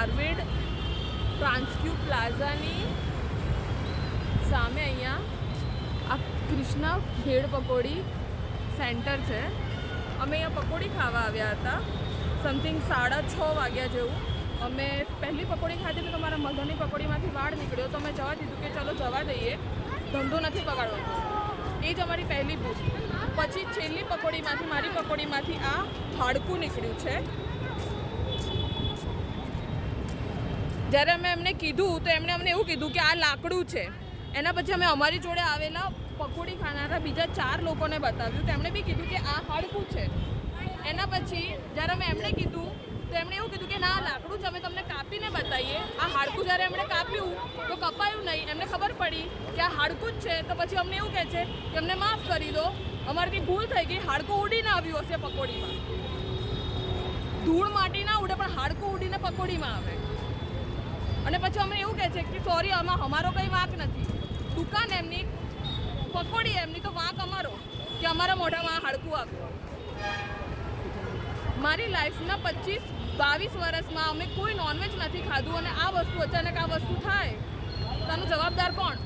આર્વિડ ટ્રાન્સક્યુ પ્લાઝાની સામે અહીંયા આ કૃષ્ણા ભેળ પકોડી સેન્ટર છે. અમે અહીંયા પકોડી ખાવા આવ્યા હતા. સમથિંગ 6:30 વાગ્યા જેવું. અમે પહેલી પકોડી ખાધી તો તમારા મધરની પકોડીમાંથી વાળ નીકળ્યો તો અમે જવા દીધું કે ચલો જવા દઈએ, ધંધો નથી બગાડવાનો. એ જ અમારી પહેલી ભૂલ. પછી છેલ્લી પકોડીમાંથી મારી પકોડીમાંથી આ હાડકું નીકળ્યું છે. જ્યારે અમે એમને કીધું તો એમણે અમને એવું કીધું કે આ લાકડું છે. એના પછી અમે અમારી જોડે આવેલા પકોડી ખાનારા બીજા 4 લોકોને બતાવ્યું તો એમણે બી કીધું કે આ હાડકું છે. એના પછી જ્યારે અમે એમણે કીધું તો એમણે એવું કીધું કે ના લાકડું છે, અમે તમને કાપીને બતાવીએ. આ હાડકું જ્યારે એમણે કાપ્યું તો કપાયું નહીં. એમને ખબર પડી કે આ હાડકું જ છે. તો પછી અમને એવું કહે છે કે અમને માફ કરી દો, અમારાથી ભૂલ થઈ ગઈ. હાડકું ઉડીને આવ્યું હશે પકોડીમાં. ધૂળ માટી ના ઉડે પણ હાડકું ઉડીને પકોડીમાં આવે. અને પછી અમને એવું કહે છે કે સોરી, આમાં અમારો કંઈ વાંક નથી. દુકાન એમની, પકોડી એમની, તો વાંક અમારો કે અમારા મોઢામાં આ હાડકું આવ્યું. મારી લાઈફના 22 વર્ષમાં અમે કોઈ નોનવેજ નથી ખાધું અને આ વસ્તુ અચાનક આ વસ્તુ થાય તો આનો જવાબદાર કોણ?